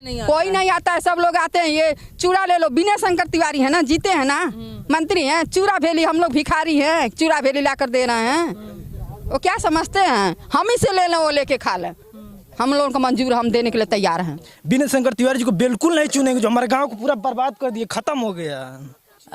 कोई नहीं आता है, सब लोग आते हैं। ये चूड़ा ले लो, विनय शंकर तिवारी है ना, जीते हैं ना, मंत्री हैं। चूड़ा भेली हम लोग भिखारी हैं, चूड़ा भेली लाकर दे रहे हैं। वो क्या समझते हैं हम ही से ले लें, वो लेके खा लें। हम लोगों को मंजूर, हम देने के लिए तैयार हैं। विनय शंकर तिवारी जी को बिल्कुल नहीं चुनेंगे, जो हमारे गाँव को पूरा बर्बाद कर दिए, खत्म हो गया।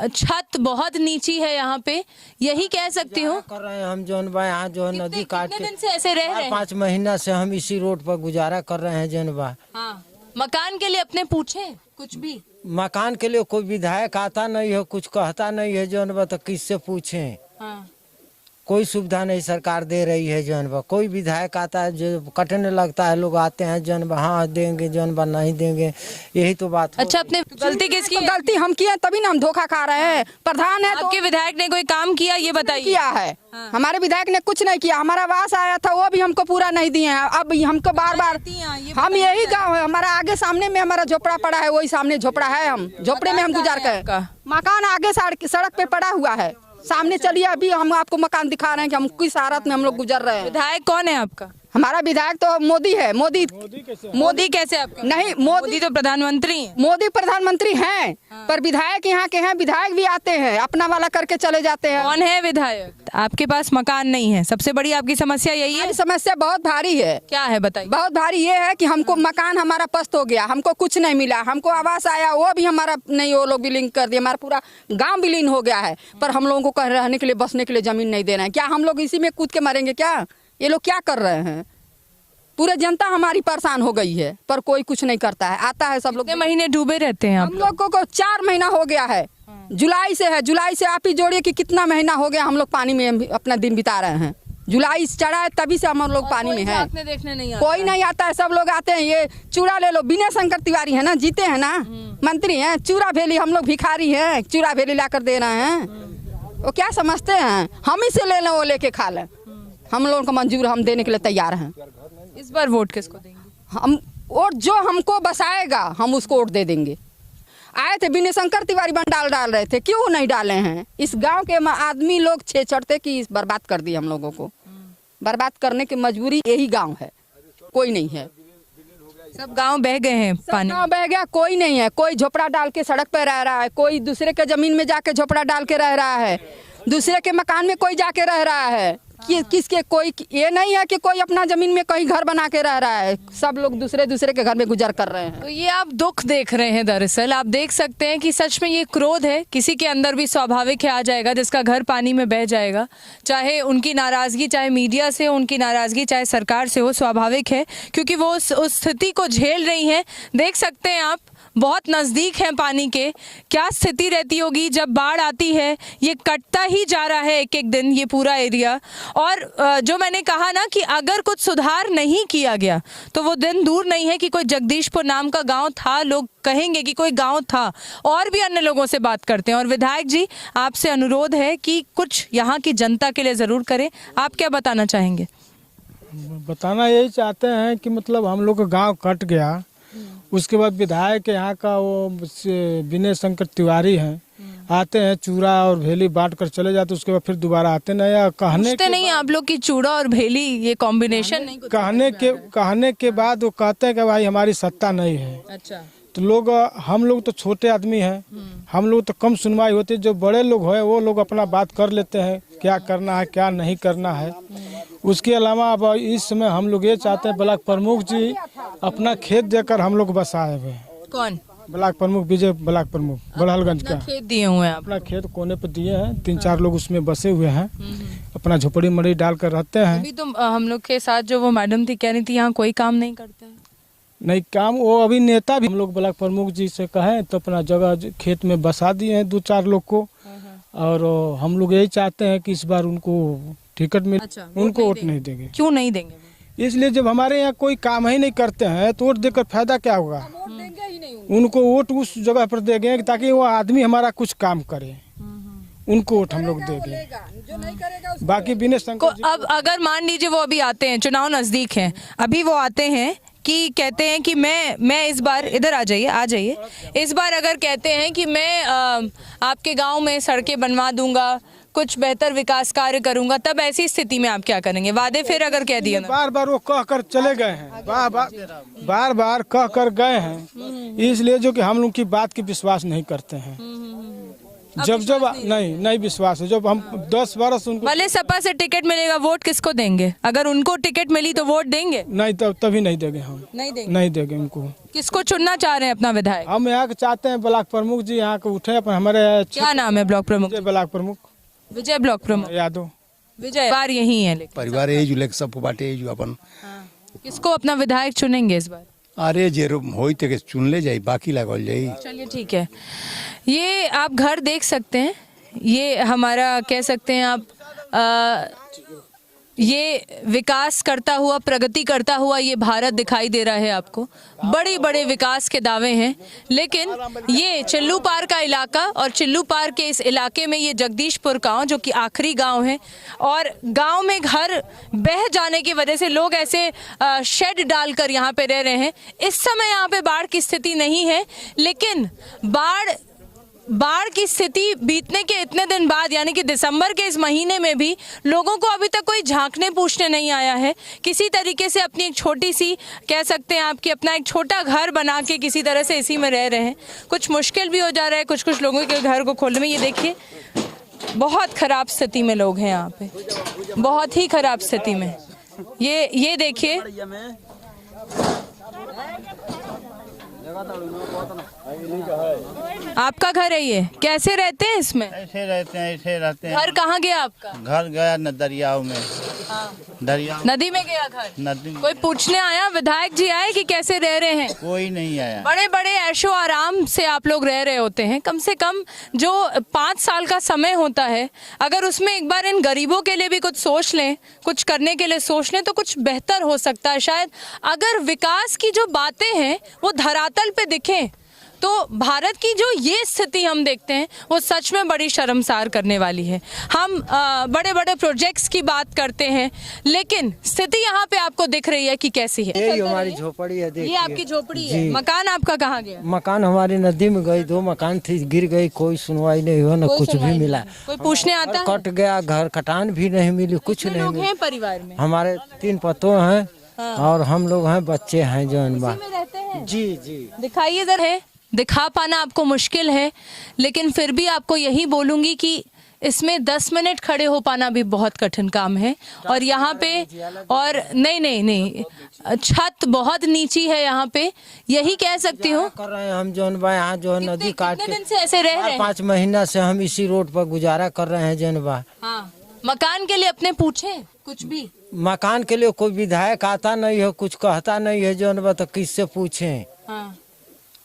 छत बहुत नीची है यहाँ पे, यही कह सकती हूँ। कर रहे हैं हम जौन बा, यहाँ जो नदी काट के दिन से ऐसे रह रहे हैं? 5 महीना से हम इसी रोड पर गुजारा कर रहे हैं जौन बा। हाँ। मकान के लिए अपने पूछे कुछ भी? मकान के लिए कोई विधायक आता नहीं है, कुछ कहता नहीं है जौन बा, तो किससे पूछे? हाँ। कोई सुविधा नहीं सरकार दे रही है जौन बा। कोई विधायक आता है जो कटने लगता है, लोग आते हैं जौन बा, हाँ देंगे जौन बा, नहीं देंगे, यही तो बात। अच्छा, अपने गलती किसकी है? गलती हम किए तभी ना हम धोखा खा रहे हैं। प्रधान है तो आपके विधायक ने कोई काम किया, ये बताइए। किया है। हमारे विधायक ने कुछ नहीं किया। हमारा आवास आया था, वो भी हमको पूरा नहीं दिए हैं। अब हमको बार बार, हम यही गांव है, हमारा आगे सामने में हमारा झोपड़ा पड़ा है, वही सामने झोपड़ा है, हम झोपड़े में हम गुजार कर। मकान आगे सड़क पे पड़ा हुआ है, सामने चलिए, अभी हम आपको मकान दिखा रहे हैं कि हम किस हालत में हम लोग गुजर रहे हैं। विधायक कौन है आपका? हमारा विधायक तो मोदी है। मोदी कैसे आपका? नहीं, मोदी तो प्रधानमंत्री हैं। मोदी प्रधानमंत्री हैं, पर विधायक यहाँ के हैं। विधायक भी आते हैं, अपना वाला करके चले जाते हैं। कौन है विधायक? आपके पास मकान नहीं है, सबसे बड़ी आपकी समस्या यही है? समस्या बहुत भारी है। क्या है बताइए? बहुत भारी ये है कि हमको मकान हमारा पस्त हो गया, हमको कुछ नहीं मिला। हमको आवास आया, वो भी हमारा नहीं, वो लोग विलीन कर दिए। हमारा पूरा गांव विलीन हो गया है, पर हम लोगों को रहने के लिए, बसने के लिए जमीन नहीं दे रहे हैं। क्या हम लोग इसी में कूद के मरेंगे क्या? ये लोग क्या कर रहे हैं? पूरे जनता हमारी परेशान हो गई है, पर कोई कुछ नहीं करता है। आता है सब लोग। कितने महीने डूबे रहते हैं हम लोगों को 4 महीना हो गया है। जुलाई से है, जुलाई से आप ही जोड़िए कि कितना महीना हो गया हम लोग पानी में अपना दिन बिता रहे हैं। जुलाई चढ़ा है तभी से हम लोग पानी में हैं। देखने नहीं कोई नहीं आता है, सब लोग आते हैं। ये चूड़ा ले लो, विनय शंकर तिवारी है ना, जीते हैं ना, मंत्री हैं। चूड़ा भेली हम लोग भिखारी हैं, चूड़ा भेली लाकर दे रहे हैं। वो क्या समझते हैं हम ही से ले लें, वो लेके खा लें। हम लोगों को मंजूर, हम देने के लिए तैयार हैं। इस बार वोट किसको देंगे? हम वोट जो हमको बसाएगा हम उसको वोट दे देंगे। आए थे विनय शंकर तिवारी बंडाल डाल रहे थे, क्यों नहीं डाले हैं? इस गांव के आदमी लोग छेड़ते कि बर्बाद कर दिए हम लोगों को। बर्बाद करने की मजबूरी यही गांव है, कोई नहीं है। सब गांव बह गए हैं, पानी गांव बह गया, कोई नहीं है। कोई झोपड़ा डाल के सड़क पे रह रहा है, कोई दूसरे के जमीन में जाके झोपड़ा डाल के रह रहा है, दूसरे के मकान में कोई जाके रह रहा है। किसके कोई ये नहीं है कि कोई अपना जमीन में कहीं घर बना के रह रहा है। सब लोग दूसरे के घर में गुजर कर रहे हैं। तो ये आप दुख देख रहे हैं। दरअसल आप देख सकते हैं कि सच में ये क्रोध है, किसी के अंदर भी स्वाभाविक है आ जाएगा, जिसका घर पानी में बह जाएगा। चाहे उनकी नाराजगी, चाहे मीडिया से उनकी नाराजगी, चाहे सरकार से हो, स्वाभाविक है, क्योंकि वो उस स्थिति को झेल रही हैं। देख सकते हैं आप, बहुत नज़दीक हैं पानी के। क्या स्थिति रहती होगी जब बाढ़ आती है? ये कटता ही जा रहा है एक एक दिन ये पूरा एरिया। और जो मैंने कहा ना कि अगर कुछ सुधार नहीं किया गया तो वो दिन दूर नहीं है कि कोई जगदीशपुर नाम का गांव था, लोग कहेंगे कि कोई गांव था। और भी अन्य लोगों से बात करते हैं। और विधायक जी, आपसे अनुरोध है कि कुछ यहाँ की जनता के लिए ज़रूर करें। आप क्या बताना चाहेंगे? बताना यही चाहते हैं कि मतलब हम लोग का गाँव कट गया, उसके बाद विधायक यहाँ का वो विनय शंकर तिवारी हैं, आते हैं चूड़ा और भेली बांट कर चले जाते, उसके बाद फिर दोबारा आते नहीं। या कहने नहीं आप लोग की चूड़ा और भेली ये कॉम्बिनेशन नहीं? कहने के बाद वो कहते हैं कि भाई हमारी सत्ता नहीं है। अच्छा, तो लोग, हम लोग तो छोटे आदमी हैं, हम लोग तो कम सुनवाई होती है। जो बड़े लोग हैं वो लोग अपना बात कर लेते हैं, क्या करना है क्या नहीं करना है। उसके अलावा अब इस समय हम लोग ये चाहते हैं ब्लॉक प्रमुख जी अपना खेत देकर हम लोग बसाए हुए हैं। कौन? ब्लॉक प्रमुख, विजय ब्लॉक प्रमुख बड़हलगंज का खेत दिए हुए हैं? अपना खेत कोने पर दिए हैं, 3-4 लोग उसमें बसे हुए हैं, अपना झोपड़ी मड़ी डाल कर रहते हैं। अभी तो हम लोग के साथ जो वो मैडम थी कह रही थी यहाँ कोई काम नहीं करते हैं। नहीं काम, वो अभी नेता भी हम लोग ब्लॉक प्रमुख जी से कहें तो अपना जगह खेत में बसा दिए हैं 2-4 लोग को। और हम लोग यही चाहते हैं कि इस बार उनको टिकट मिले। अच्छा, उनको वोट नहीं देंगे। क्यों नहीं देंगे? इसलिए जब हमारे यहाँ कोई काम ही नहीं करते हैं तो वोट देकर फायदा क्या होगा? उनको वोट उस जगह पर देंगे ताकि वो आदमी हमारा कुछ काम करे, उनको वोट हम लोग देंगे। बाकी विनय शंकर अब अगर मान लीजिए वो अभी आते हैं, चुनाव नजदीक हैं, अभी वो आते हैं कि कहते हैं कि मैं इस बार, इधर आ जाइए, इस बार अगर कहते हैं कि मैं आपके गांव में सड़कें बनवा दूंगा, कुछ बेहतर विकास कार्य करूंगा, तब ऐसी स्थिति में आप क्या करेंगे? वादे फिर अगर कह दिए ना, बार बार वो कह कर चले गए हैं, बार बार कह कर गए हैं, इसलिए जो कि हम लोग की बात की विश्वास नहीं करते हैं। जब नहीं विश्वास है। जब हम 10 बरस उनको भले सपा से टिकट मिलेगा, वोट किसको देंगे? अगर उनको टिकट मिली तो वोट देंगे? नहीं, तभी नहीं देंगे हम, नहीं देंगे उनको। किसको चुनना चाह रहे हैं अपना विधायक? हम यहाँ के चाहते हैं ब्लॉक प्रमुख जी यहाँ के उठे, अपन हमारे क्या नाम है ब्लॉक प्रमुख? ब्लॉक प्रमुख विजय ब्लॉक प्रमुख यादव। विजय बार यही है, लेकिन परिवार यही जुले सबको बाटे जो अपन किसको अपना विधायक चुनेंगे इस बार? अरे जे होई ते चुन ले जाई, बाकी लगल जाई। चलिए ठीक है। ये आप घर देख सकते हैं, ये हमारा कह सकते हैं आप ये विकास करता हुआ, प्रगति करता हुआ ये भारत दिखाई दे रहा है आपको। बड़े बड़े विकास के दावे हैं, लेकिन ये चिल्लू पार का इलाका और चिल्लू पार के इस इलाके में ये जगदीशपुर गांव जो कि आखिरी गांव है, और गांव में घर बह जाने की वजह से लोग ऐसे शेड डालकर यहाँ पे रह रहे हैं। इस समय यहाँ पे बाढ़ की स्थिति नहीं है, लेकिन बाढ़ की स्थिति बीतने के इतने दिन बाद, यानी कि दिसंबर के इस महीने में भी लोगों को अभी तक कोई झांकने पूछने नहीं आया है। किसी तरीके से अपनी एक छोटी सी, कह सकते हैं आपकी, अपना एक छोटा घर बना के किसी तरह से इसी में रह रहे हैं। कुछ मुश्किल भी हो जा रहा है कुछ लोगों के घर को खोलने में। ये देखिए, बहुत खराब स्थिति में लोग हैं यहाँ पे, बहुत ही खराब स्थिति में। ये देखिए, आपका घर है ये, कैसे रहते हैं इसमें? ऐसे रहते हैं। घर कहाँ गया आपका? घर गया न दरियाओं में, दरिया नदी में गया घर। नदी में कोई पूछने आया, विधायक जी आए कि कैसे रह रहे हैं? कोई नहीं आया। बड़े बड़े ऐशो आराम से आप लोग रह रहे होते हैं। कम से कम जो 5 साल का समय होता है, अगर उसमें एक बार इन गरीबों के लिए भी कुछ सोच लें, कुछ करने के लिए सोच लें, तो कुछ बेहतर हो सकता है शायद। अगर विकास की जो बातें हैं वो धरातल पे दिखें, तो भारत की जो ये स्थिति हम देखते हैं वो सच में बड़ी शर्मसार करने वाली है। हम बड़े बड़े प्रोजेक्ट्स की बात करते हैं, लेकिन स्थिति यहाँ पे आपको दिख रही है कि कैसी है। यही हमारी झोपड़ी है, देखिए। ये आपकी झोपड़ी है। मकान आपका कहाँ गया? मकान हमारी नदी में गई, 2 मकान थी, गिर गई, कोई सुनवाई नहीं हुआ, न कुछ भी मिला। कोई पूछने आता है? कट गया घर, कटान भी नहीं मिली, कुछ नहीं लोग मिला। हैं परिवार में? हमारे 3 पतों हैं और हम लोग हैं, बच्चे हैं जौन बा। में रहते हैं? जी। दिखाइए जरा। है, दिखा पाना आपको मुश्किल है, लेकिन फिर भी आपको यही बोलूंगी कि इसमें 10 मिनट खड़े हो पाना भी बहुत कठिन काम है। और यहाँ पे, और नहीं, छत बहुत नीची है यहाँ पे, यही कह सकती हूँ। कर रहे हैं हम जौन बा, यहाँ जो नदी काट कितने के दिन से ऐसे रह रहे हैं? 5 महीना से हम इसी रोड पर गुजारा कर रहे हैं जौन बा। हाँ, मकान के लिए अपने पूछे कुछ भी? मकान के लिए कोई विधायक आता नहीं है, कुछ कहता नहीं है जौन बा, तो किससे पूछे? हाँ,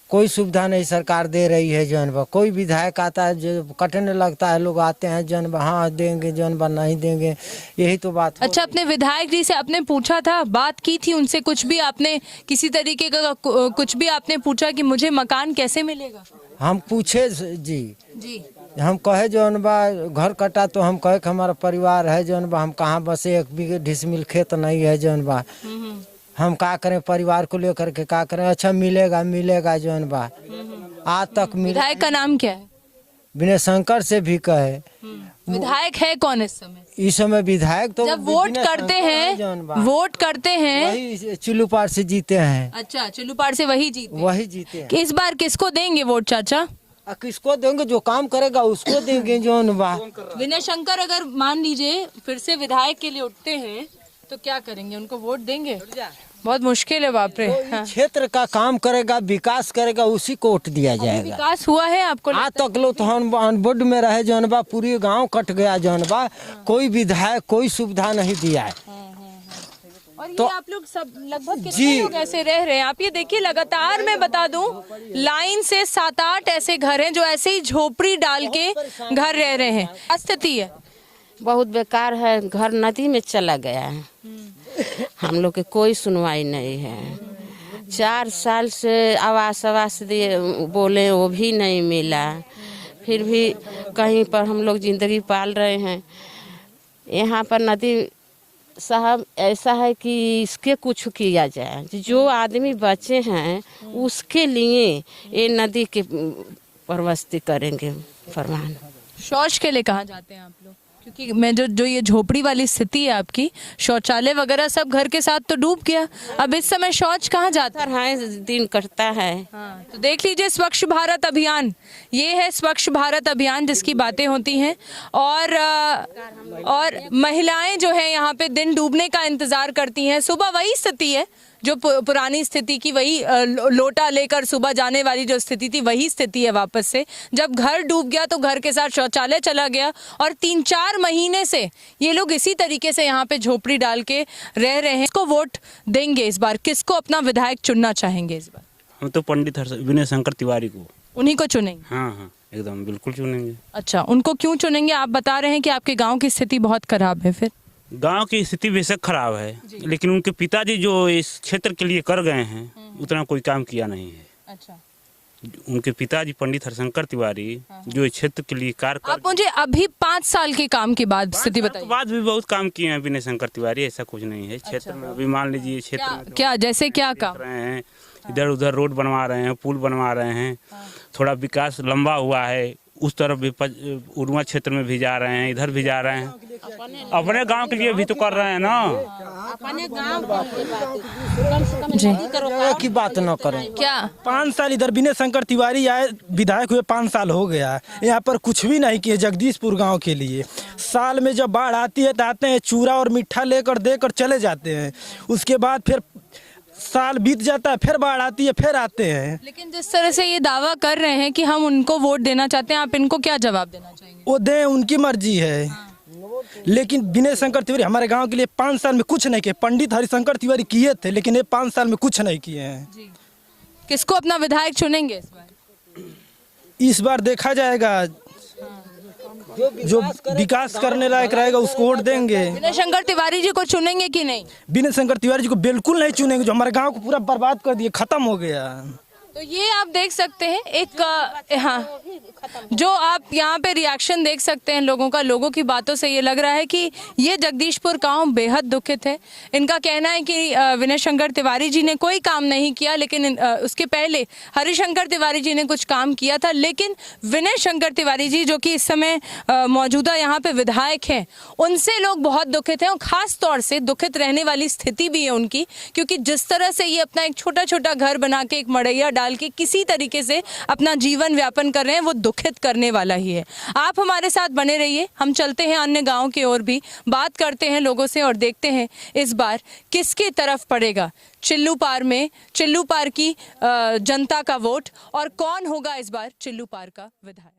कोई सुविधा नहीं सरकार दे रही है जौन बा। कोई विधायक आता है जो कटने लगता है, लोग आते हैं जौन बा, हाँ देंगे, जौन बा नहीं देंगे, यही तो बात। अच्छा, अपने विधायक जी से आपने पूछा था, बात की थी उनसे? कुछ भी आपने किसी तरीके का कुछ भी आपने पूछा कि मुझे मकान कैसे मिलेगा? हम पूछे जी, हम कहे जौन बा घर कटा, तो हम कहे कि हमारा परिवार है जौन बा, हम कहाँ बसे, 1 बीघे डिसमिल खेत नहीं है जौन बा, हम क्या करें, परिवार को लेकर के क्या करें? अच्छा मिलेगा जौन बा। आज तक विधायक का नाम क्या है? विनय शंकर से भी कहे। विधायक है कौन इस समय? इस समय विधायक तो जब वोट करते हैं वही चिल्लू पार से जीते हैं। अच्छा, चिल्लू पार से वही जीते हैं। इस बार किसको देंगे वोट चाचा? किसको देंगे? जो काम करेगा उसको देंगे जौन बा। विनय शंकर अगर मान लीजिए फिर से विधायक के लिए उठते हैं तो क्या करेंगे? उनको वोट देंगे? बहुत मुश्किल है, बाप रे। क्षेत्र का काम करेगा, विकास करेगा, उसी को वोट दिया जाएगा। विकास हुआ है आपको? आज तक लोग तो हम बोर्ड में रहे जौन बा, पूरी गांव कट गया जौन बा, कोई विधायक कोई सुविधा नहीं दिया है। और ये आप लोग सब लगभग कितने लोग ऐसे रह रहे हैं? आप ये देखिए, लगातार मैं बता दूं, लाइन से 7-8 ऐसे घर हैं जो ऐसे ही झोपड़ी डाल के घर रह रहे हैं। स्थिति है बहुत बेकार है, घर नदी में चला गया है। हम लोग के कोई सुनवाई नहीं है। 4 साल से आवास दिए, बोले वो भी नहीं मिला। फिर भी कहीं पर हम लोग जिंदगी पाल रहे हैं। यहाँ पर नदी साहब ऐसा है कि इसके कुछ किया जाए। जो आदमी बचे हैं उसके लिए ये नदी के प्रवस्ती करेंगे फरमान। शौच के लिए कहाँ जाते हैं आप लोग? क्योंकि मैं जो ये झोपड़ी वाली स्थिति है आपकी, शौचालय वगैरह सब घर के साथ तो डूब गया, अब इस समय शौच कहाँ जाता है? है दिन कटता है। हाँ, तो देख लीजिए स्वच्छ भारत अभियान, ये है स्वच्छ भारत अभियान जिसकी बातें होती हैं। और महिलाएं जो है यहाँ पे दिन डूबने का इंतजार करती हैं। सुबह वही स्थिति है जो पुरानी स्थिति की, वही लोटा लेकर सुबह जाने वाली जो स्थिति थी वही स्थिति है वापस से। जब घर डूब गया तो घर के साथ शौचालय चला गया और 3-4 महीने से ये लोग इसी तरीके से यहाँ पे झोपड़ी डाल के रह रहे हैं। किसको वोट देंगे इस बार? किसको अपना विधायक चुनना चाहेंगे इस बार? हम तो पंडित विनय शंकर तिवारी को। उन्हीं को चुनेंगे? हाँ, एकदम बिल्कुल चुनेंगे। अच्छा, उनको क्यों चुनेंगे? आप बता रहे हैं कि आपके गाँव की स्थिति बहुत खराब है। फिर गांव की स्थिति बेशक खराब है, लेकिन उनके पिताजी जो इस क्षेत्र के लिए कर गए हैं उतना कोई काम किया नहीं है। अच्छा, उनके पिताजी पंडित हरिशंकर तिवारी जो इस क्षेत्र के लिए कार्य कर, आप मुझे अभी 5 साल के काम के बाद स्थिति बताइए। बाद भी बहुत काम किए हैं विनय शंकर तिवारी, ऐसा कुछ नहीं है। क्षेत्र में अभी मान लीजिए क्षेत्र में क्या जैसे क्या काम रहे हैं, इधर उधर रोड बनवा रहे हैं, पुल बनवा रहे हैं, थोड़ा विकास लंबा हुआ है, उस तरफ भी उर्मा क्षेत्र में भी जा रहे हैं, इधर भी जा रहे हैं, अपने गांव के लिए भी तो कर रहे हैं ना। अपने गांव की बात न करें। क्या 5 साल इधर विनय शंकर तिवारी आए, विधायक हुए 5 साल हो गया, यहाँ पर कुछ भी नहीं किए जगदीशपुर गांव के लिए। साल में जब बाढ़ आती है तो आते हैं, चूरा और मिठा लेकर देकर चले जाते हैं, उसके बाद फिर साल बीत जाता है, फिर बाढ़ आती है, फिर आते हैं। लेकिन जिस तरह से ये दावा कर रहे हैं कि हम उनको वोट देना चाहते हैं, आप इनको क्या जवाब देना चाहेंगे? वो दें, उनकी मर्जी है। लेकिन विनय शंकर तिवारी हमारे गांव के लिए 5 साल में कुछ नहीं किए। पंडित हरिशंकर तिवारी किए थे, लेकिन ये 5 साल में कुछ नहीं किए हैं। किसको अपना विधायक चुनेंगे इस बार? इस बार देखा जाएगा, जो विकास करने लायक रहेगा उसको वोट देंगे। विनय शंकर तिवारी जी को चुनेंगे कि नहीं? विनय शंकर तिवारी जी को बिल्कुल नहीं चुनेंगे, जो हमारे गांव को पूरा बर्बाद कर दिए, खत्म हो गया। तो ये आप देख सकते हैं एक हाँ, जो आप यहाँ पे रिएक्शन देख सकते हैं लोगों का। लोगों की बातों से ये लग रहा है कि ये जगदीशपुर गांव बेहद दुखित है। इनका कहना है कि विनय शंकर तिवारी जी ने कोई काम नहीं किया, लेकिन उसके पहले हरिशंकर तिवारी जी ने कुछ काम किया था। लेकिन विनय शंकर तिवारी जी जो कि इस समय मौजूदा यहाँ पे विधायक हैं, उनसे लोग बहुत दुखित हैं और ख़ास तौर से दुखित रहने वाली स्थिति भी है उनकी, क्योंकि जिस तरह से ये अपना एक छोटा छोटा घर बना के, एक मड़ैया डाल के किसी तरीके से अपना जीवन व्यापन कर रहे हैं, वो दुखित करने वाला ही है। आप हमारे साथ बने रहिए, हम चलते हैं अन्य गांव की ओर भी, बात करते हैं लोगों से और देखते हैं इस बार किसकी तरफ पड़ेगा चिल्लू पार में, चिल्लू पार की जनता का वोट, और कौन होगा इस बार चिल्लू पार का विधायक।